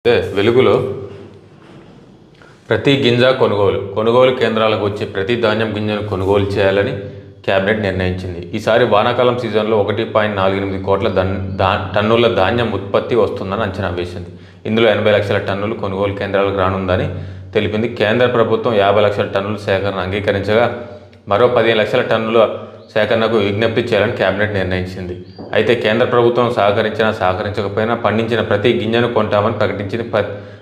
వెలుగులో ప్రతి గింజ కొనుగోలు కేంద్రాలకు వచ్చే ప్రతి ధాన్యం గింజను కొనుగోలు చేయాలని కేబినెట్ నిర్ణయించింది. ఈసారి వానాకాలం సీజన్లో 1.48 కోట్ల టన్నుల ధాన్యం ఉత్పత్తి వస్తుందని అంచనా వేసింది. ఇందులో 80 లక్షల టన్నులు కొనుగోలు కేంద్రాలకు రానుందని తెలిపింది. కేంద్ర ప్రభుత్వం 50 లక్షల టన్నుల సేకరణ అంగీకరించగా మరో 15 లక్షల టన్నుల సేకరణకు విజ్ఞప్తి చేయాలని కేబినెట్ నిర్ణయించింది. అయితే కేంద్ర ప్రభుత్వం సహకరించకపోయినా పండించిన ప్రతి గింజను కొంటామని ప్రకటించింది.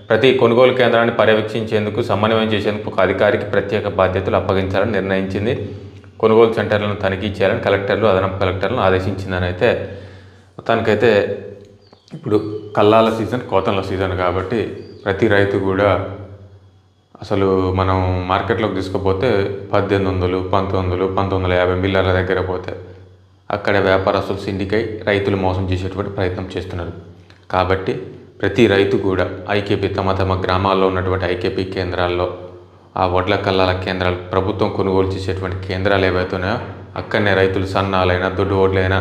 ప్రతి కొనుగోలు కేంద్రాన్ని పర్యవేక్షించేందుకు సమన్వయం చేసేందుకు ఒక అధికారికి ప్రత్యేక బాధ్యతలు అప్పగించాలని నిర్ణయించింది. కొనుగోలు సెంటర్లను తనిఖీ చేయాలని కలెక్టర్లు, అదనపు కలెక్టర్లను ఆదేశించిందని అయితే మొత్తానికైతే ఇప్పుడు కల్లాల సీజన్, కోతల సీజన్ కాబట్టి ప్రతి రైతు కూడా అసలు మనం మార్కెట్లోకి తీసుకుపోతే 1800, 1900, 1950 మిల్లర్ల దగ్గర పోతే అక్కడ వ్యాపారస్తులు సిండికై రైతులు మోసం చేసేటువంటి ప్రయత్నం చేస్తున్నారు. కాబట్టి ప్రతి రైతు కూడా ఐకేపీ తమ గ్రామాల్లో ఉన్నటువంటి ఐకేపీ కేంద్రాల్లో, ఆ వడ్ల కల్లాల కేంద్రాలు, ప్రభుత్వం కొనుగోలు చేసేటువంటి కేంద్రాలు ఏవైతున్నాయో అక్కడనే రైతులు సన్నాలైనా దొడ్డు ఓడ్లైనా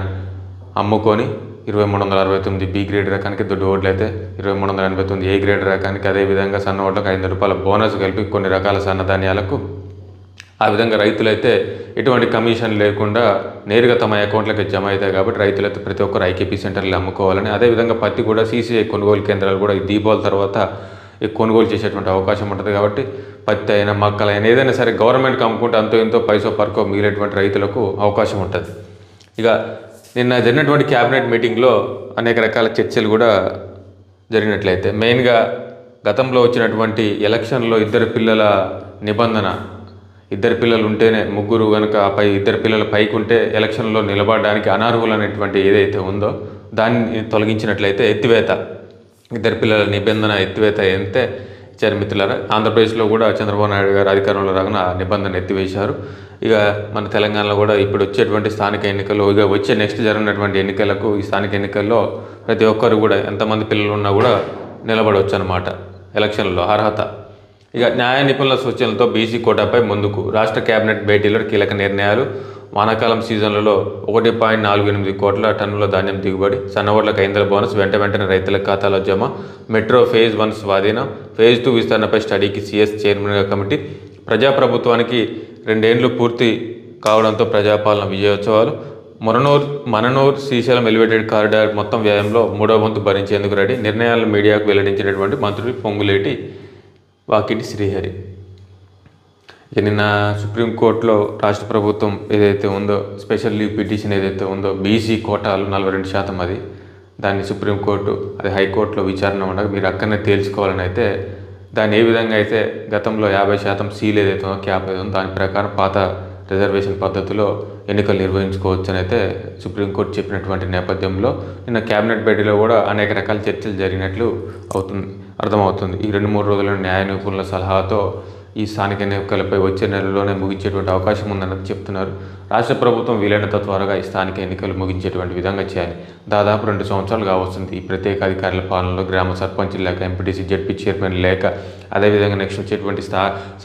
అమ్ముకొని 2369 బి గ్రేడ్ రకానికి, దొడ్డు ఓడ్లు అయితే 2389 ఏ గ్రేడ్ రకానికి, అదేవిధంగా సన్న ఓడ్లకు 500 రూపాయల బోనస్ కలిపి కొన్ని రకాల సన్నధాన్యాలకు ఆ విధంగా రైతులైతే ఎటువంటి కమిషన్ లేకుండా నేరుగా తమ అకౌంట్లకి జమ అవుతాయి. కాబట్టి రైతులైతే ప్రతి ఒక్కరు ఐకేపీ సెంటర్లు అమ్ముకోవాలని, అదేవిధంగా పత్తి కూడా సీసీఐ కొనుగోలు కేంద్రాలు కూడా ఈ దీపావళి తర్వాత కొనుగోలు చేసేటువంటి అవకాశం ఉంటుంది. కాబట్టి పత్తి అయినా మక్కలైనా ఏదైనా సరే గవర్నమెంట్కి అమ్ముకుంటే అంతో ఎంతో పైసో పరకో మిగిలేటువంటి రైతులకు అవకాశం ఉంటుంది. ఇక నిన్న జరిగినటువంటి క్యాబినెట్ మీటింగ్లో అనేక రకాల చర్చలు కూడా జరిగినట్లయితే మెయిన్గా గతంలో వచ్చినటువంటి ఎలక్షన్లో ఇద్దరు పిల్లల నిబంధన, ఇద్దరు పిల్లలు ఉంటేనే, ముగ్గురు కనుక ఇద్దరు పిల్లల పైకి ఉంటే ఎలక్షన్లో నిలబడడానికి అనర్హులు అనేటువంటి ఏదైతే ఉందో దాన్ని తొలగించినట్లయితే ఎత్తివేత, ఇద్దరు పిల్లల నిబంధన ఎత్తివేత అయితే ఇచ్చారు మిత్రులారా. ఆంధ్రప్రదేశ్లో కూడా చంద్రబాబు నాయుడు గారు అధికారంలో రాగానే ఆ నిబంధన ఎత్తివేశారు. ఇక మన తెలంగాణలో కూడా ఇప్పుడు వచ్చేటువంటి స్థానిక ఎన్నికల్లో, ఇక వచ్చే నెక్స్ట్ జరిగినటువంటి ఎన్నికలకు, ఈ స్థానిక ఎన్నికల్లో ప్రతి ఒక్కరు కూడా ఎంతమంది పిల్లలు ఉన్నా కూడా నిలబడవచ్చు అన్నమాట ఎలక్షన్లో అర్హత. ఇక న్యాయ నిపుణుల సూచనలతో బీసీ కోటాపై ముందుకు రాష్ట్ర కేబినెట్ భేటీలో కీలక నిర్ణయాలు. వానాకాలం సీజన్లలో 1.48 కోట్ల టన్నుల ధాన్యం దిగుబడి, సన్నవడ్లకు 500 బోనస్ వెంటనే రైతుల ఖాతాలో జమ, మెట్రో ఫేజ్ 1 స్వాధీనం, ఫేజ్ 2 విస్తరణపై స్టడీకి సీఎస్ చైర్మన్గా కమిటీ, ప్రజాప్రభుత్వానికి 2 ఏళ్లు పూర్తి కావడంతో ప్రజాపాలన విజయోత్సవాలు, మననూర్ శ్రీశైలం ఎలివేటెడ్ కారిడార్ మొత్తం వ్యయంలో 3వ వంతు భరించేందుకు రెడీ, నిర్ణయాలను మీడియాకు వెల్లడించినటువంటి మంత్రులు పొంగులేటి, వాకిటి శ్రీహరి. ఇక నిన్న సుప్రీంకోర్టులో రాష్ట్ర ప్రభుత్వం ఏదైతే ఉందో స్పెషల్ లీవ్ పిటిషన్ ఏదైతే ఉందో బీసీ కోటాలు 42% అది, దాన్ని సుప్రీంకోర్టు అది హైకోర్టులో విచారణ ఉండగా మీరు అక్కడనే తేల్చుకోవాలని అయితే దాన్ని ఏ విధంగా అయితే గతంలో 50% సీల్ ఏదైతే ఉందో క్యాప్ ఏదో దాని ప్రకారం పాత రిజర్వేషన్ పద్ధతిలో ఎన్నికలు నిర్వహించుకోవచ్చు అని అయితే సుప్రీంకోర్టు చెప్పినటువంటి నేపథ్యంలో నిన్న క్యాబినెట్ భేటీలో కూడా అనేక రకాల చర్చలు జరిగినట్లు అర్థమవుతుంది. ఈ 2-3 రోజుల న్యాయ నిపుణుల సలహాతో ఈ స్థానిక ఎన్నికలపై వచ్చే నెలలోనే ముగించేటువంటి అవకాశం ఉందని చెప్తున్నారు. రాష్ట్ర ప్రభుత్వం వీలైనంత త్వరగా ఈ స్థానిక ఎన్నికలు ముగించేటువంటి విధంగా చేయాలి. దాదాపు 2 సంవత్సరాలు కావస్తుంది ఈ ప్రత్యేక అధికారుల పాలనలో. గ్రామ సర్పంచ్ లేక, ఎంపీటీసీ, జడ్పీ చైర్మన్ లేక, అదేవిధంగా నెక్స్ట్ వచ్చేటువంటి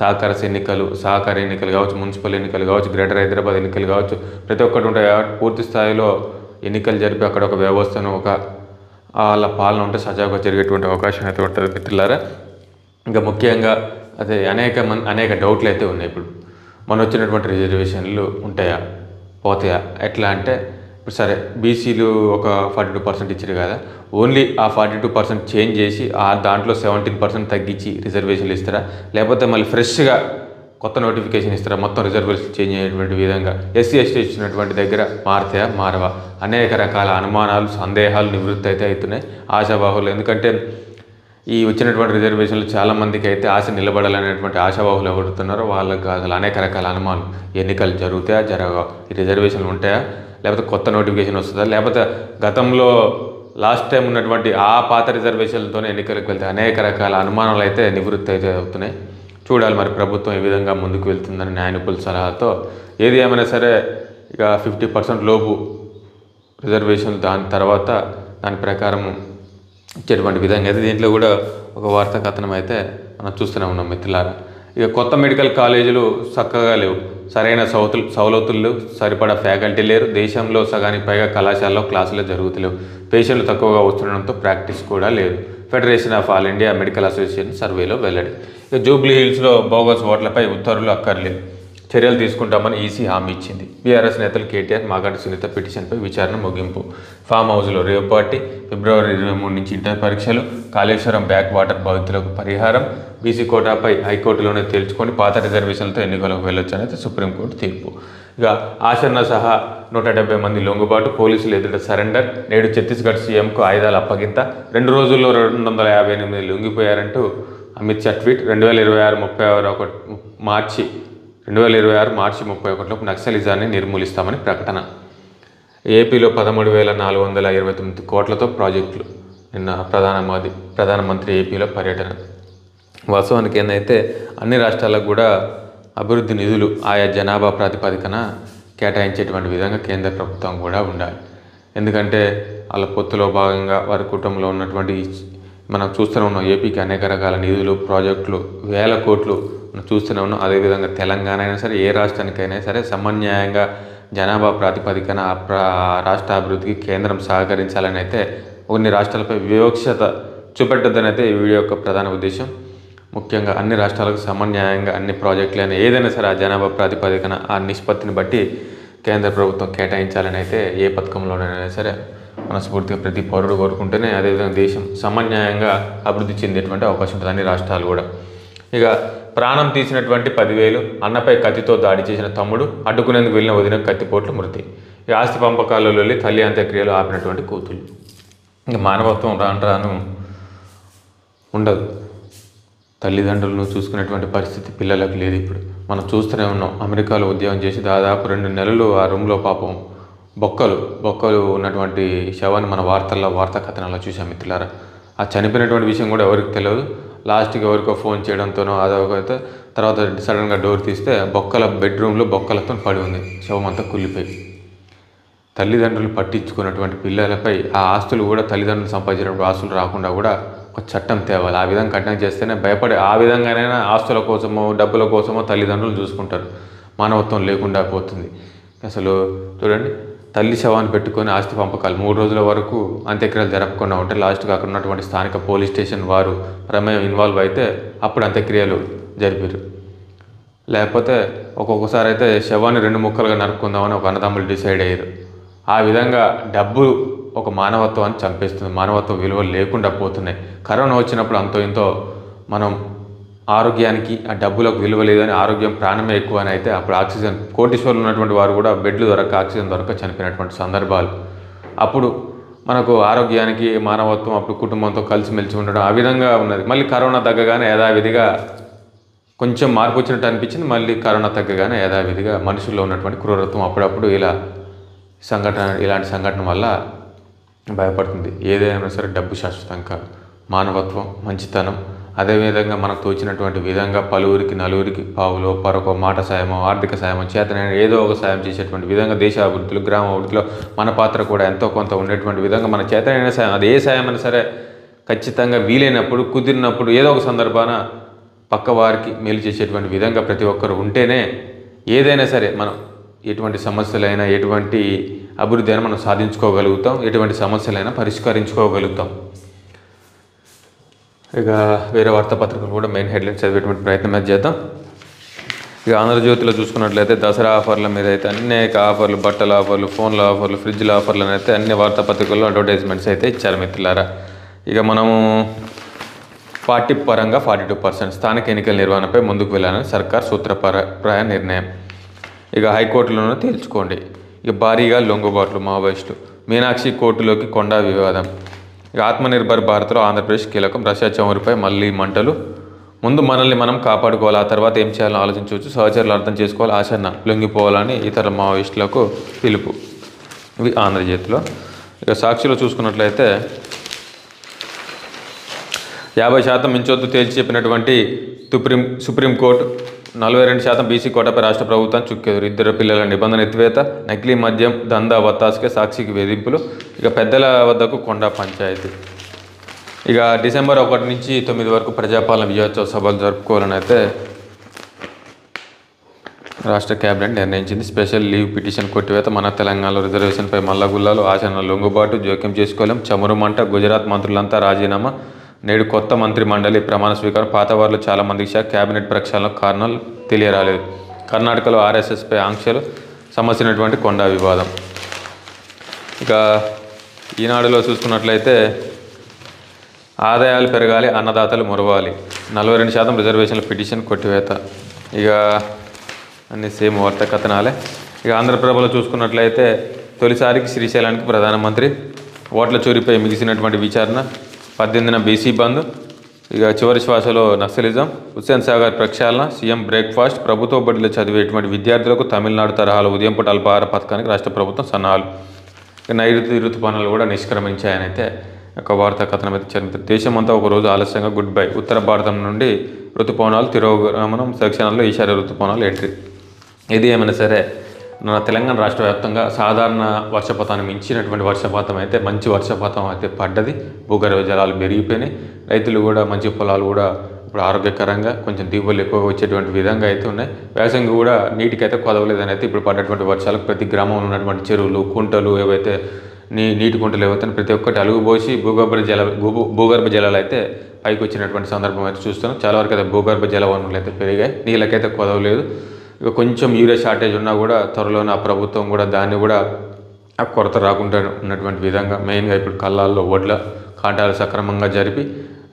సహకార ఎన్నికలు కావచ్చు, మున్సిపల్ ఎన్నికలు కావచ్చు, గ్రేటర్ హైదరాబాద్ ఎన్నికలు కావచ్చు, ప్రతి ఒక్కటి ఉంటాయి. కాబట్టి పూర్తి స్థాయిలో ఎన్నికలు జరిపి అక్కడ ఒక వ్యవస్థను, వాళ్ళ పాలన ఉంటే సజావుగా జరిగేటువంటి అవకాశం అయితే ఉంటుంది మిత్రులారా. ఇంకా ముఖ్యంగా అదే అనేక డౌట్లు అయితే ఉన్నాయి. ఇప్పుడు మన వచ్చినటువంటి రిజర్వేషన్లు ఉంటాయా, పోతాయా, ఎట్లా అంటే ఇప్పుడు సరే బీసీలు ఒక 42% ఇచ్చారు కదా, ఓన్లీ ఆ 42% చేంజ్ చేసి దాంట్లో 17% తగ్గించి రిజర్వేషన్లు ఇస్తారా, లేకపోతే మళ్ళీ ఫ్రెష్గా కొత్త నోటిఫికేషన్ ఇస్తారా, మొత్తం రిజర్వేషన్ చేంజ్ అయ్యేటువంటి విధంగా ఎస్సీ ఎస్టీ ఇచ్చినటువంటి దగ్గర మారుతాయా, మారవా, అనేక రకాల అనుమానాలు, సందేహాలు నివృత్తి అయితే అవుతున్నాయి ఆశావాహులు. ఎందుకంటే ఈ వచ్చినటువంటి రిజర్వేషన్లు చాలామందికి అయితే ఆశ నిలబడాలనేటువంటి ఆశావాహులు ఎవరుతున్నారో వాళ్ళకి అసలు అనేక రకాల అనుమానం. ఎన్నికలు జరుగుతాయా, జరగవా, ఈ రిజర్వేషన్లు ఉంటాయా, లేకపోతే కొత్త నోటిఫికేషన్ వస్తుందా, లేకపోతే గతంలో లాస్ట్ టైం ఉన్నటువంటి ఆ పాత రిజర్వేషన్లతోనే ఎన్నికలకు వెళ్తే అనేక రకాల అనుమానాలు అయితే నివృత్తి అయితే అవుతున్నాయి. చూడాలి మరి ప్రభుత్వం ఏ విధంగా ముందుకు వెళ్తుందని న్యాయ నిపుణుల సలహాతో. ఏది ఏమైనా సరే ఇక 50% లోపు రిజర్వేషన్ దాని తర్వాత దాని ప్రకారం ఇచ్చేటువంటి విధంగా అయితే దీంట్లో కూడా ఒక వార్తా కథనం అయితే మనం చూస్తూనే ఉన్నాం మిత్రులారా. ఇక కొత్త మెడికల్ కాలేజీలు చక్కగా లేవు, సరైన సౌలతులు సరిపడా ఫ్యాకల్టీ లేరు, దేశంలో సగానికి పైగా కళాశాలలో క్లాసులు జరుగుతలేవు, పేషెంట్లు తక్కువగా వస్తుండడంతో ప్రాక్టీస్ కూడా లేదు, federation of all India medical association సర్వేలో వెల్లడి. ఇక జూబ్లీ హిల్స్లో బోగస్ ఓట్లపై ఉత్తర్వులు అక్కర్లేదు, చర్యలు తీసుకుంటామని ఈసీ హామీ ఇచ్చింది. బీఆర్ఎస్ నేతలు కేటీఆర్, మాగంటి సునీత పిటిషన్పై విచారణ ముగింపు. ఫామ్ హౌస్లో రేవ్ పార్టీ, ఫిబ్రవరి 23 నుంచి ఇంటర్ పరీక్షలు, కాళేశ్వరం బ్యాక్ వాటర్ బాధితులకు పరిహారం, బీసీ కోటాపై హైకోర్టులోనే తేల్చుకొని పాత రిజర్వేషన్లతో ఎన్నికలకు వెళ్ళొచ్చనేది సుప్రీంకోర్టు తీర్పు. ఇక ఆశన్న సహా 170 మంది లొంగుబాటు, పోలీసులు ఎదుట సరెండర్, నేడు ఛత్తీస్గఢ్ సీఎంకు ఆయుధాల అప్పగింత, 2 రోజుల్లో 258 లొంగిపోయారంటూ అమిత్ షా ట్వీట్. 2026 మార్చి 31లోపు నక్సలిజాన్ని నిర్మూలిస్తామని ప్రకటన. ఏపీలో 13,429 కోట్లతో ప్రాజెక్టులు. నిన్న ప్రధానమంత్రి ఏపీలో పర్యటన. వాస్తవానికి ఏంటంటే అన్ని రాష్ట్రాలకు కూడా అభివృద్ధి నిధులు ఆయా జనాభా ప్రాతిపదికన కేటాయించేటువంటి విధంగా కేంద్ర ప్రభుత్వం కూడా ఉండాలి. ఎందుకంటే వాళ్ళ పొత్తులో భాగంగా వారి కుటుంబంలో ఉన్నటువంటి మనం చూస్తూనే ఉన్నాం. ఏపీకి అనేక రకాల నిధులు, ప్రాజెక్టులు, వేల కోట్లు మనం చూస్తూనే ఉన్నాం. అదేవిధంగా తెలంగాణ అయినా సరే, ఏ రాష్ట్రానికైనా సరే సమన్యాయంగా జనాభా ప్రాతిపదికన రాష్ట్ర అభివృద్ధికి కేంద్రం సహకరించాలని అయితే కొన్ని రాష్ట్రాలపై వివక్షత చూపెట్టొద్దని అయితే ఈ వీడియో యొక్క ప్రధాన ఉద్దేశం. ముఖ్యంగా అన్ని రాష్ట్రాలకు సమన్యాయంగా అన్ని ప్రాజెక్టులైనా ఏదైనా సరే ఆ జనాభా ప్రాతిపదికన ఆ నిష్పత్తిని బట్టి కేంద్ర ప్రభుత్వం కేటాయించాలని అయితే ఏ పథకంలోనైనా సరే మనస్ఫూర్తిగా ప్రతి పౌరుడు కోరుకుంటేనే అదేవిధంగా దేశం సమన్యాయంగా అభివృద్ధి చెందేటువంటి అవకాశం ఉంటుంది, అన్ని రాష్ట్రాలు కూడా. ఇక ప్రాణం తీసినటువంటి 10,000, అన్నపై కత్తితో దాడి చేసిన తమ్ముడు, అడ్డుకునేందుకు వెళ్ళిన వదిన కత్తిపోట్లు మృతి. ఇక ఆస్తి పంపకాలలో వెళ్ళి తల్లి అంత్యక్రియలు ఆపినటువంటి కూతుళ్ళు. ఇంక మానవత్వం రాను ఉండదు. తల్లిదండ్రులను చూసుకునేటువంటి పరిస్థితి పిల్లలకు లేదు. ఇప్పుడు మనం చూస్తూనే ఉన్నాం. అమెరికాలో ఉద్యోగం చేసి దాదాపు 2 నెలలు ఆ రూమ్లో పాపం బొక్కలు ఉన్నటువంటి శవాన్ని మన వార్తా కథనాల్లో చూసాం మిత్రులారా. ఆ చనిపోయినటువంటి విషయం కూడా ఎవరికి తెలియదు. లాస్ట్కి ఎవరికో ఫోన్ చేయడంతోనో అదొకైతే తర్వాత సడన్గా డోర్ తీస్తే బెడ్రూమ్లో బొక్కలతో పడి ఉంది, శవం అంతా కుళ్ళిపోయి. తల్లిదండ్రులు పట్టించుకున్నటువంటి పిల్లలపై ఆ ఆస్తులు కూడా తల్లిదండ్రులు సంపాదించినప్పుడు ఆస్తులు రాకుండా కూడా ఒక చట్టం తేవాలి. ఆ విధంగా కఠినం చేస్తేనే భయపడే ఆ విధంగానైనా ఆస్తుల కోసమో డబ్బుల కోసమో తల్లిదండ్రులు చూసుకుంటారు. మానవత్వం లేకుండా పోతుంది. అసలు చూడండి, తల్లి శవాన్ని పెట్టుకొని ఆస్తి పంపకాలు 3 రోజుల వరకు అంత్యక్రియలు జరపకుండా ఉంటే లాస్ట్గా అక్కడ ఉన్నటువంటి స్థానిక పోలీస్ స్టేషన్ వారు ప్రమేయం ఇన్వాల్వ్ అయితే అప్పుడు అంత్యక్రియలు జరిపారు. లేకపోతే ఒక్కొక్కసారి అయితే శవాన్ని 2 ముక్కలుగా నరుక్కుందామని ఒక అన్నదమ్ములు డిసైడ్ అయ్యారు. ఆ విధంగా డబ్బు ఒక మానవత్వాన్ని చంపేస్తుంది. మానవత్వ విలువలు లేకుండా పోతున్నాయి. కరోనా వచ్చినప్పుడు అంతో ఇంతో మనం ఆరోగ్యానికి ఆ డబ్బులకు విలువ లేదని, ఆరోగ్యం ప్రాణమే ఎక్కువ అని అయితే అప్పుడు ఆక్సిజన్ కోటీశ్వరులు ఉన్నటువంటి వారు కూడా బెడ్లు దొరక్క ఆక్సిజన్ దొరక్క చనిపోయినటువంటి సందర్భాలు. అప్పుడు మనకు ఆరోగ్యానికి మానవత్వం అప్పుడు కుటుంబంతో కలిసిమెలిసి ఉండడం ఆ విధంగా ఉన్నది. మళ్ళీ కరోనా తగ్గగానే యథావిధిగా కొంచెం మార్పు వచ్చినట్టు అనిపించింది. మళ్ళీ కరోనా తగ్గగానే యథావిధిగా మనుషుల్లో ఉన్నటువంటి క్రూరత్వం అప్పుడప్పుడు ఇలాంటి సంఘటన వల్ల భయపడుతుంది. ఏదైనా సరే డబ్బు శాశ్వతం కాదు. మానవత్వం, మంచితనం, అదేవిధంగా మనకు తోచినటువంటి విధంగా పలువురికి నలుగురికి పావులో పరొక మాట సాయమో ఆర్థిక సాయమో చేతనైన ఏదో ఒక సాయం చేసేటువంటి విధంగా దేశ అభివృద్ధిలో గ్రామ అభివృద్ధిలో మన పాత్ర కూడా ఎంతో కొంత ఉండేటువంటి విధంగా మన చేతనైన సాయం, అది ఏ సాయం అయినా సరే ఖచ్చితంగా వీలైనప్పుడు కుదిరినప్పుడు ఏదో ఒక సందర్భాన పక్క వారికి మేలు చేసేటువంటి విధంగా ప్రతి ఒక్కరు ఉంటేనే ఏదైనా సరే మనం ఎటువంటి సమస్యలైనా ఎటువంటి అభివృద్ధి అయినా మనం సాధించుకోగలుగుతాం, ఎటువంటి సమస్యలైనా పరిష్కరించుకోగలుగుతాం. ఇక వేరే వార్తాపత్రికలు కూడా మెయిన్ హెడ్లైన్స్ చదివేటువంటి ప్రయత్నం అయితే చేద్దాం. ఇక ఆంధ్రజ్యోతిలో చూసుకున్నట్లయితే దసరా ఆఫర్ల మీద అయితే అనేక ఆఫర్లు, బట్టల ఆఫర్లు, ఫోన్ల ఆఫర్లు, ఫ్రిడ్జ్ల ఆఫర్లు అయితే అన్ని వార్తాపత్రికల్లో అడ్వర్టైజ్మెంట్స్ అయితే ఇచ్చారు మిత్రులారా. ఇక మనము పార్టీ పరంగా 42% స్థానిక ఎన్నికల నిర్వహణపై ముందుకు వెళ్ళాలని సర్కార్ సూత్రప్రాయ నిర్ణయం. ఇక హైకోర్టులోనూ తేల్చుకోండి. ఇక భారీగా లొంగుబాట్లు మావోయిస్టులు, మీనాక్షి కోర్టులోకి కొండా వివాదం. ఇక ఆత్మనిర్భర్ భారత్లో ఆంధ్రప్రదేశ్ కీలకం, రష్యా చమురుపై మళ్ళీ మంటలు. ముందు మనల్ని మనం కాపాడుకోవాలి, ఆ తర్వాత ఏం చేయాలో ఆలోచించవచ్చు, సహచరులు అర్థం చేసుకోవాలి, ఆశన్న లొంగిపోవాలని ఇతర మావోయిస్టులకు పిలుపు. ఇవి ఆంధ్రజ్యోతిలో. ఇక సాక్షిలో చూసుకున్నట్లయితే 50% మించొద్దు తేల్చి చెప్పినటువంటి సుప్రీంకోర్టు, 42% బీసీ కోటాపై రాష్ట్ర ప్రభుత్వం చుక్కెదురు, 2 పిల్లల నిబంధన ఎత్తివేత, నకిలీ మద్యం దందా వత్తాసుకే సాక్షికి వేధింపులు. ఇక పెద్దల వద్దకు కొండా పంచాయతీ. ఇక డిసెంబర్ 1 నుంచి 9 వరకు ప్రజాపాలన విజయోత్సవ సభలు జరుపుకోవాలని అయితే రాష్ట్ర కేబినెట్ నిర్ణయించింది. స్పెషల్ లీవ్ పిటిషన్ కొట్టివేత, మన తెలంగాణలో రిజర్వేషన్పై మల్లగుల్లాలు, ఆశన లొంగుబాటు, జోక్యం చేసుకోలేం, చమురు మంట, గుజరాత్ మంత్రులంతా రాజీనామా, నేడు కొత్త మంత్రి మండలి ప్రమాణ స్వీకారం. పాత వారిలో చాలామందికి కేబినెట్ ప్రక్షాళనకు కారణాలు తెలియరాలేదు. కర్ణాటకలో ఆర్ఎస్ఎస్పై ఆంక్షలు, సమస్యనటువంటి కొండా వివాదం. ఇక ఈనాడులో చూసుకున్నట్లయితే ఆదాయాలు పెరగాలి, అన్నదాతలు మురవాలి, 42% రిజర్వేషన్ల పిటిషన్ కొట్టివేత. ఇక అన్ని సేమ్ వార్తా కథనాలే. ఇక ఆంధ్రప్రభలో చూసుకున్నట్లయితే తొలిసారికి శ్రీశైలానికి ప్రధానమంత్రి. ఓట్ల చోరీపై మిగిసినటువంటి విచారణ. 18న బీసీ బంద్. ఇక చివరి శ్వాసలో నక్సలిజం. హుస్సేన్ సాగర్ ప్రక్షాళన. CM breakfast. ప్రభుత్వ బడిలో చదివేటువంటి విద్యార్థులకు తమిళనాడు తరహాలో ఉదయం పూట అల్పాహార పథకానికి రాష్ట్ర ప్రభుత్వం సన్నాహాలు. ఇక నైరుతి ఋతుపవనాలు కూడా నిష్క్రమించాయని అయితే ఒక వార్తా కథనం అయితే చరిత్ర. దేశమంతా ఒకరోజు ఆలస్యంగా గుడ్ బై. ఉత్తర భారతం నుండి ఋతుపవనాలు తిరోగమనం. దక్షిణాల్లో ఈశాన్య ఋతుపవనాలు ఎంట్రీ. ఇది ఏమైనా సరే మన తెలంగాణ రాష్ట్ర వ్యాప్తంగా సాధారణ వర్షపాతాన్ని మించినటువంటి వర్షపాతం అయితే, మంచి వర్షపాతం అయితే పడ్డది. భూగర్భ జలాలు పెరిగిపోయినాయి. రైతులు కూడా మంచి పొలాలు కూడా ఇప్పుడు ఆరోగ్యకరంగా కొంచెం దిగుబడులు ఎక్కువగా వచ్చేటువంటి విధంగా అయితే ఉన్నాయి. వ్యవసాయం కూడా నీటికైతే కొదవలేదని అయితే ఇప్పుడు పడ్డటువంటి వర్షాలకు ప్రతి గ్రామంలో ఉన్నటువంటి చెరువులు, కుంటలు ఏవైతే నీటి కుంటలు ఏవైతే ప్రతి ఒక్కటి అలుగుపోసి భూగర్భ జలాలు అయితే పైకి వచ్చినటువంటి సందర్భం అయితే చూస్తున్నాం. చాలా వరకు అయితే భూగర్భ జల వనరులు అయితే పెరిగాయి. నీళ్ళకైతే కొదవలేదు. ఇక కొంచెం యూరియా షార్టేజ్ ఉన్నా కూడా త్వరలోనే ఆ ప్రభుత్వం కూడా దాన్ని కూడా ఆ కొరత రాకుండా ఉన్నటువంటి విధంగా మెయిన్గా ఇప్పుడు కళ్ళాల్లో వడ్ల కాంటాలు సక్రమంగా జరిపి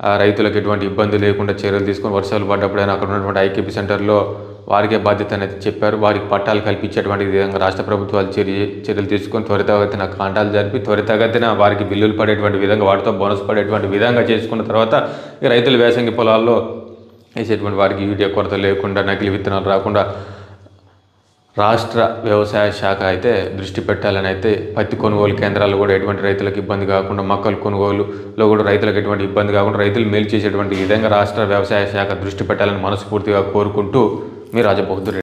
ఆ రైతులకు ఎటువంటి ఇబ్బంది లేకుండా చర్యలు తీసుకొని వర్షాలు పడ్డప్పుడైనా అక్కడ ఉన్నటువంటి ఐకేపీ సెంటర్లో వారికే బాధ్యత అనేది చెప్పారు. వారికి పట్టాలు కల్పించేటువంటి విధంగా రాష్ట్ర ప్రభుత్వాలు చర్యలు తీసుకొని త్వరితగతిన కాంటాలు జరిపి త్వరితగతిన వారికి బిల్లులు పడేటువంటి విధంగా, వాటితో బోనస్ పడేటువంటి విధంగా చేసుకున్న తర్వాత ఈ రైతులు వేసంగి పొలాల్లో వేసేటువంటి వారికి యూరియా కొరత లేకుండా, నకిలీ విత్తనాలు రాకుండా రాష్ట్ర వ్యవసాయ శాఖ అయితే దృష్టి పెట్టాలని అయితే పత్తి కొనుగోలు కేంద్రాల్లో కూడా ఎటువంటి రైతులకు ఇబ్బంది కాకుండా, మొక్కలు కొనుగోలులో కూడా రైతులకు ఎటువంటి ఇబ్బంది కాకుండా రైతులు మేలు చేసేటువంటి విధంగా రాష్ట్ర వ్యవసాయ శాఖ దృష్టి పెట్టాలని మనస్ఫూర్తిగా కోరుకుంటూ మీ రాజబహదూర్.